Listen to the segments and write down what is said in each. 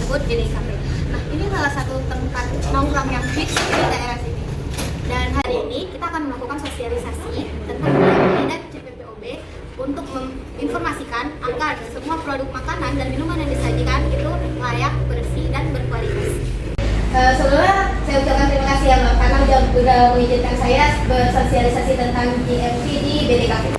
disebut BD Cafe. Nah, ini salah satu tempat nongkrong yang fix di daerah sini. Dan hari ini kita akan melakukan sosialisasi tentang BD dan CPPOB untuk menginformasikan agar semua produk makanan dan minuman yang disajikan itu layak, bersih, dan berkualitas. Sebelumnya saya ucapkan terima kasih ya Mbak karena sudah mengizinkan saya bersosialisasi tentang GMP di BD Cafe.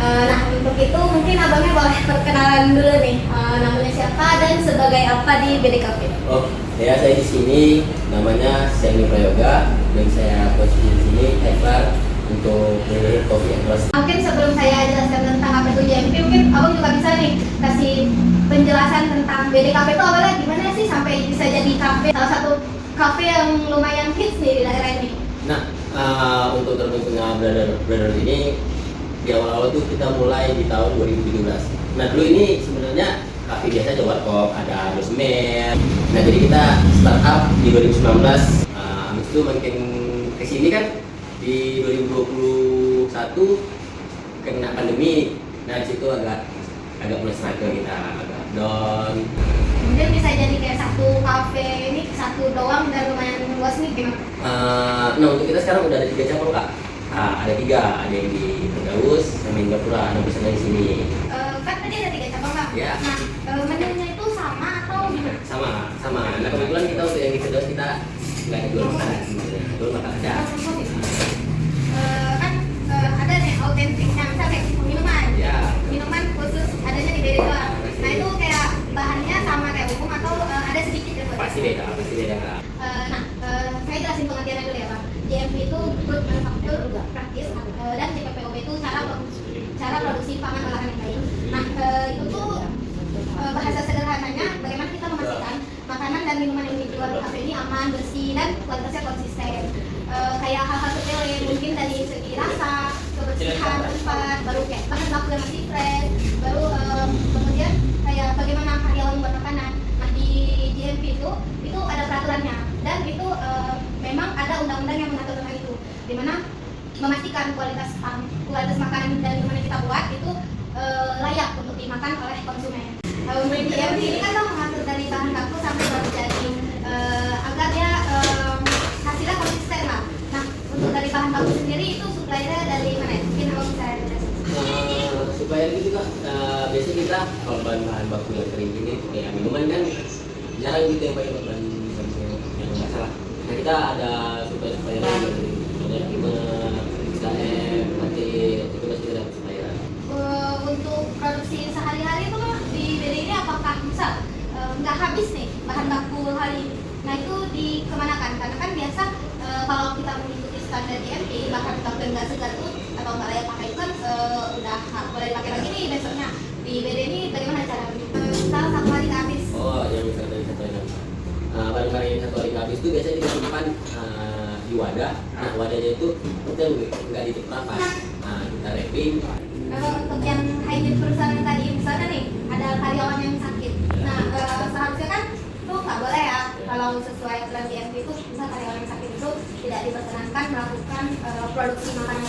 Nah, untuk itu mungkin abangnya boleh perkenalan dulu nih, namanya siapa dan sebagai apa di BD Cafe. Oh, ya saya di sini namanya Semi Prayoga dan saya posisi di sini Eklar untuk kopi and roast. Mungkin sebelum saya jelaskan tentang apa itu GMP, mungkin abang juga bisa nih kasih penjelasan tentang BD Cafe itu awalnya gimana sih sampai bisa jadi kafe, salah satu kafe yang lumayan hits nih di daerah ini. Nah, untuk terbentuknya Brother ini di awal-awal tuh kita mulai di tahun 2017. Nah dulu ini sebenarnya kafe biasa aja warkop, ada dosmer. Nah jadi kita startup di 2019. Habis itu makin kesini kan di 2021 kena pandemi. Nah di situ agak mulai struggle kita, agak down. Mungkin bisa jadi kayak satu kafe ini satu doang dan lumayan luas nih gimana? Nah untuk kita sekarang udah ada 3 cabang kak. Ada 3, ada yang di Firdaus, sama di Gapura, ada bersama di sini. Kan tadi ada 3 cabang Kak. Ya. Nah, menunya itu sama atau gimana? Sama. Nah kebetulan kita untuk yang di Firdaus kita nggak ada jual makanan sebenarnya, jual makanan ada. Kan ada nih autentiknya, misalnya kayak minuman. Ya. Minuman khusus adanya di BD doang. Nah itu kayak bahannya sama kayak umum atau ada sedikit ya? Pasti beda kak. Saya jelasin pengertiannya dulu ya Pak. GMP itu Good Manufacture Practice dan CPPOB itu cara produksi pangan olahan yang baik. Nah itu tuh bahasa sederhananya bagaimana kita memastikan makanan dan minuman yang dijual di kafe ini aman, bersih, dan kualitasnya konsisten. Kayak hal-hal sepele mungkin dari segi rasa, kebersihan tempat, baru kayak bahan baku yang masih fresh, baru kemudian kayak bagaimana karyawan membuat makanan. Nah di GMP itu ada peraturannya dan itu memang ada undang-undang yang mengatur tentang itu, dimana memastikan kualitas makanan dan minuman yang kita buat itu layak untuk dimakan oleh konsumen. Di GMP ini kan lo mengatur dari bahan baku sampai baru jadi agar dia hasilnya konsisten lah. Nah untuk dari bahan baku sendiri itu suppliernya dari mana ya? Mungkin abang bisa jelasin. Supplier gitu kak, biasanya kita kalau bahan baku yang kering ini kayak minuman kan jarang gitu yang pakai bahan baku yang nggak salah. Nah kita ada supplier yang dari gimana misalnya mati itu masih ada supplier. Untuk produksi sehari-hari itu mah di BD ini apakah misal nggak habis nih bahan baku hari ini? Nah itu dikemanakan? Karena kan biasa kalau kita mengikuti standar GMP bahan baku yang nggak segar tuh atau nggak layak pakai itu kan udah nggak boleh dipakai lagi nih besoknya. Di BD ini bagaimana cara? Misal satu hari nggak habis. Oh yang bisa dari satu hari habis. Barang-barang yang satu hari habis itu biasanya disimpan di wadah. Nah wadahnya itu kita nggak ditutup rapat. Nah kita wrapping. Untuk yang hygiene perusahaan yang tadi, misalnya nih ada karyawan yang sakit. Nah seharusnya kan itu nggak boleh ya kalau sesuai aturan GMP itu misal karyawan yang sakit itu tidak diperkenankan melakukan produksi makanan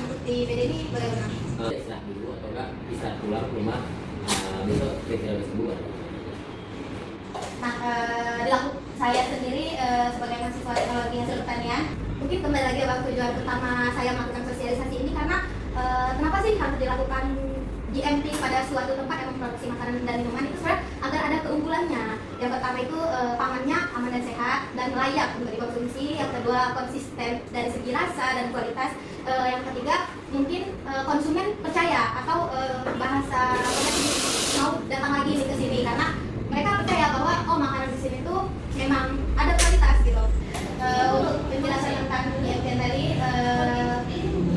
untuk di BD ini bagaimana? Istirahat dulu atau enggak istirahat pulang ke rumah besok kira-kira sembuh. Nah saya sendiri sebagai mahasiswa teknologi hasil pertanian mungkin kembali lagi waktu tujuan pertama saya melakukan sosialisasi ini karena kenapa sih harus dilakukan GMP pada suatu tempat yang memproduksi makanan dan minuman itu sebenarnya agar ada keunggulannya. Yang pertama itu pangannya aman dan sehat dan layak untuk dikonsumsi. Yang kedua konsisten dari segi rasa dan kualitas. Yang ketiga mungkin konsumen percaya atau bahasa mau datang lagi nih ke sini karena mereka percaya bahwa oh makanan di sini tuh memang ada kualitas gitu. Untuk penjelasan tentang GMP tadi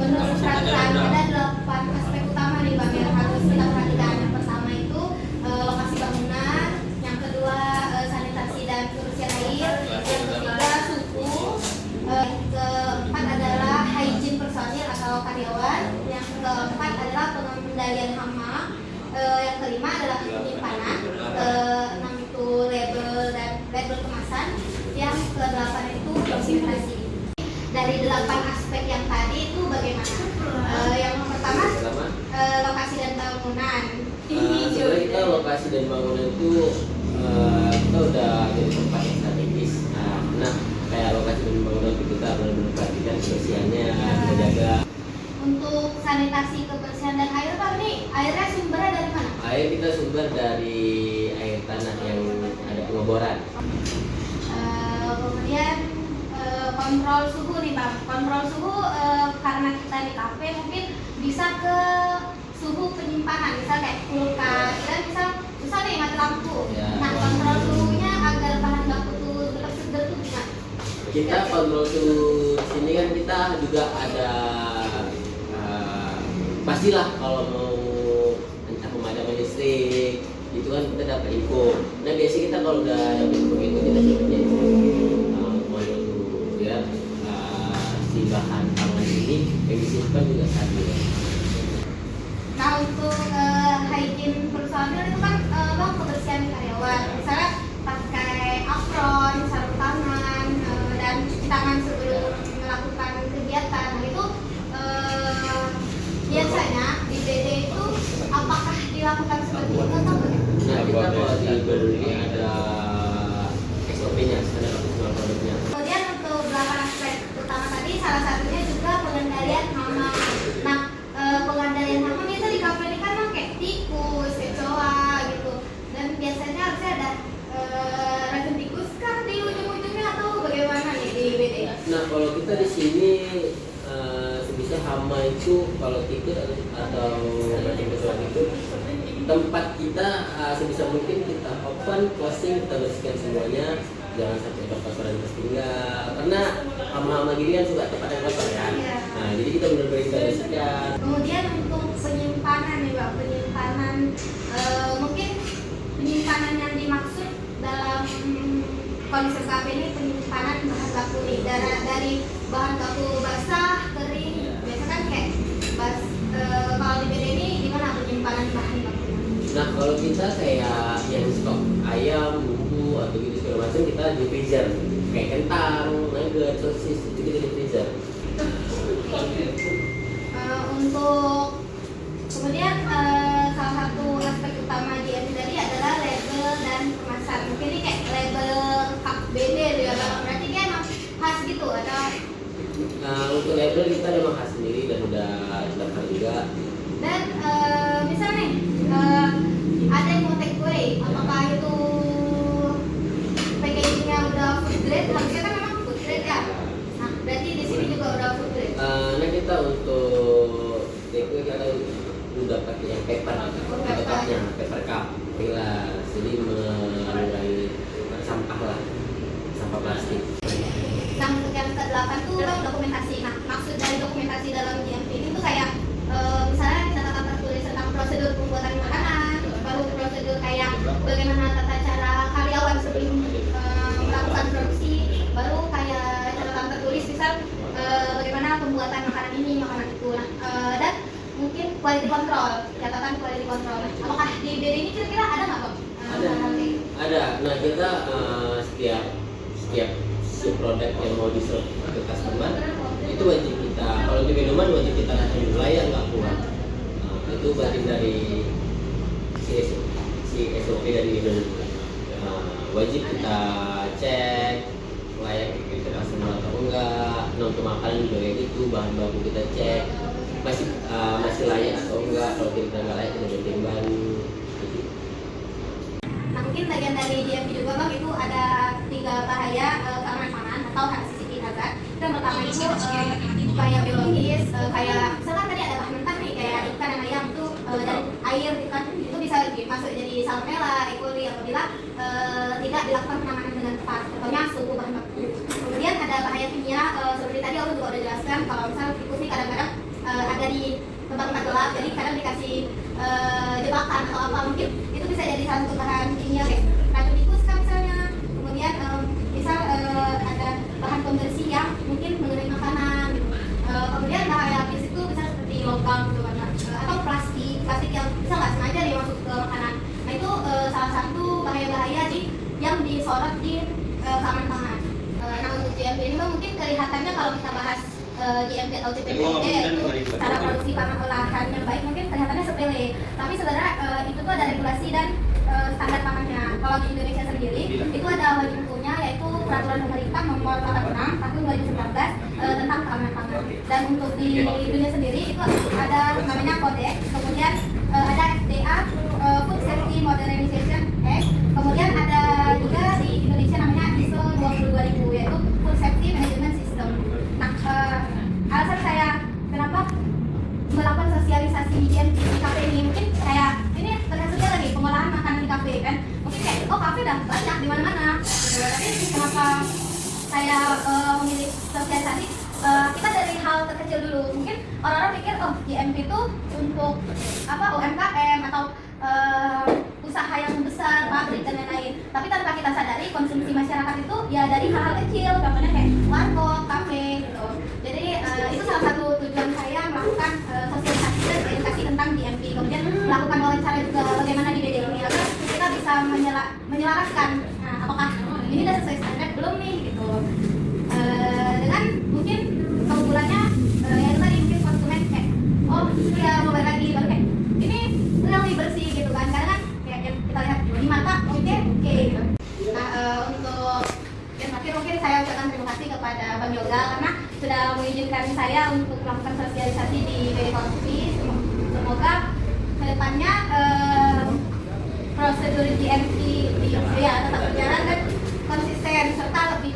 menurut peraturan ada 8 aspek utama nih Bang yang harus kita perhatikan. Yang pertama itu lokasi bangunan, yang kedua sanitasi dan kebersihan air, yang ketiga suhu, yang keempat adalah hygiene personil atau karyawan, yang keempat adalah pengendalian hama, yang kelima adalah penyimpanan, keenam itu label kemasan, yang kedelapan itu konsentrasi. Dari 8 aspek yang tadi itu bagaimana? Yang pertama lokasi dan bangunan. Sebenarnya kita lokasi dan bangunan itu kita udah jadi tempat yang strategis. Nah, kayak lokasi pembangunan itu kita benar-benar perhatikan kebersihannya, kita jaga. Untuk sanitasi, kebersihan dan air Pak, ini airnya sumbernya dari mana? Air kita sumber dari air tanah yang ada pengeboran. Kemudian kontrol suhu nih Bang. Kontrol suhu karena kita di kafe mungkin bisa ke suhu penyimpanan, misal kayak kulkas dan misal nih mati lampu. Ya. Nah, kontrol suhunya agar bahan baku tuh tetap segar tuh gimana? Kita kontrol suhu sini kan kita juga ada pastilah kalau mau entah pemadaman listrik itu kan kita dapat info. Nah biasanya kita kalau udah dapat info itu kita coba kontrol suhu ya, si bahan pangan ini yang disimpan juga stabil. Nah, untuk hygiene personil itu kan Bang kebersihan karyawan. Misalnya pakai apron, sarung tangan, dan cuci tangan sebelum melakukan kegiatan. Nah, itu biasanya di BD itu apakah dilakukan seperti itu atau bagaimana? Nah kita kalau di Baru ini ada SOP-nya, standar operasional produknya. Kemudian untuk 8 aspek utama tadi, salah satunya juga pengendalian hama. Nah, pengendalian hama biasa di kafe ini kan kayak tikus, kecoa gitu. Dan biasanya harusnya ada racun tikus kan di ujung-ujungnya atau bagaimana nih di BD? Nah kalau kita di sini sebisa hama itu kalau tikus atau macam kecoa itu tempat kita sebisa mungkin kita open, closing, kita bersihkan semuanya, jangan sampai kotoran tertinggal karena hama-hama gini kan suka tempat yang kotor kan. Iya. Nah jadi kita benar-benar kita bersihkan. Kemudian untuk penyimpanan nih Bang, penyimpanan mungkin penyimpanan yang dimaksud dalam konsep kafe ini penyimpanan bahan baku nih dari bahan baku basah, kering. Biasa kan kayak kalau di BD ini gimana penyimpanan bahan baku? Nah kalau kita kayak yang stok ayam, bumbu atau gitu segala macam kita di freezer, kayak kentang, nugget, sosis itu kita di freezer. Untuk kemudian salah satu aspek utama GMP tadi adalah label dan kemasan. Mungkin ini kayak label cup BD ya Bang. Berarti dia emang khas gitu atau? Nah untuk label kita memang khas sendiri dan udah daftar juga. Dan misal nih ada yang mau take away, apakah itu packagingnya udah food grade? Harusnya kan memang food grade ya. Nah berarti di sini juga udah food grade. Nah kita untuk takeaway kita udah pakai yang paper cupnya, paper cup. Jadi mengurangi sampah lah, sampah plastik. Nah untuk yang ke-8 tuh Bang dokumentasi. Nah maksud dari dokumentasi dalam GMP ini tuh kayak misalnya catatan tertulis tentang prosedur pembuatan makanan, baru prosedur kayak bagaimana tata cara karyawan sebelum melakukan produksi, baru kayak catatan tertulis misal bagaimana pembuatan makanan ini, makanan itu. Nah, dan mungkin quality control, catatan quality control. Nah, apakah di BD ini kira-kira ada nggak Bang? Ada. Nah kita setiap si produk yang mau di-serve ke customer itu wajib kita, kalau di minuman wajib kita datang wilayah nggak kuat. Itu bagian dari si SOP dari Indonesia. Wajib kita cek layak kita customer atau enggak. Nah untuk makanan juga kayak gitu, bahan baku kita cek masih layak atau enggak. Kalau kita nggak layak kita ganti bahan. Nah mungkin bagian dari GMP juga Bang itu ada 3 bahaya keamanan pangan atau HACCP hazard. Yang pertama itu bahaya biologis, kayak misalkan tadi ada bahan mentah nih kayak ikan dan ayam itu dari air kan itu bisa masuk jadi salmonella, E. coli apabila tidak dilakukan penanganan dengan tepat. Contohnya suhu bahan baku. Kemudian ada bahaya kimia seperti tadi aku juga udah jelaskan kalau misal tikus ini kadang-kadang ada di tempat-tempat gelap, jadi kadang dikasih jebakan atau apa, mungkin itu bisa jadi satu bahan kimia kayak racun tikus kan misalnya. Kemudian misal ada bahan pembersih yang mungkin mengenai makanan gitu. Kemudian bahaya lapis itu bisa seperti logam gitu kan, atau plastik yang bisa nggak sengaja nih masuk ke makanan. Nah itu salah satu bahaya-bahaya yang disorot di keamanan pangan. Nah untuk GMP ini mungkin kelihatannya kalau kita bahas GMP atau GPPD itu cara produksi pangan olahan yang baik mungkin kelihatannya sepele, tapi sebenarnya itu tuh ada regulasi dan standar pangannya. Kalau di Indonesia sendiri itu ada wajib hukumnya, yaitu peraturan pemerintah nomor 46 tahun 2019 tentang keamanan pangan. Dan untuk di dunia sendiri itu ada namanya kodeks, kemudian ada FDA Food Safety Modernization Act, kemudian ada juga di Indonesia namanya ISO 22000 yaitu Food Safety Management System. Nah, alasan saya kenapa melakukan sosialisasi di kafe ini, mungkin kayak ini berhasilnya lagi pengolahan makanan di kafe kan, mungkin kayak kafe udah banyak di mana-mana, tapi kenapa saya memilih sosialisasi? Kita dari hal terkecil dulu. Mungkin orang-orang pikir GMP itu untuk UMKM atau usaha yang besar, pabrik dan lain-lain. Tapi tanpa kita sadari konsumsi masyarakat itu ya dari hal-hal kecil, contohnya kayak warkop, kafe gitu. Jadi itu salah satu tujuan saya melakukan sosialisasi dan edukasi tentang GMP. Kemudian melakukan wawancara juga bagaimana di BD ini agar kita bisa menyelaraskan apakah ini sudah sesuai standar belum nih gitu. Dengan mungkin keunggulannya yang tadi mungkin konsumen kayak iya mau balik lagi baru kayak ini lebih bersih gitu kan, karena kan kayak kita lihat di mata oke gitu. Nah untuk yang terakhir mungkin saya ucapkan terima kasih kepada Bang Yoga karena sudah mengizinkan saya untuk melakukan sosialisasi di BD Kopi. Semoga kedepannya prosedur GMP tetap berjalan dan konsisten serta lebih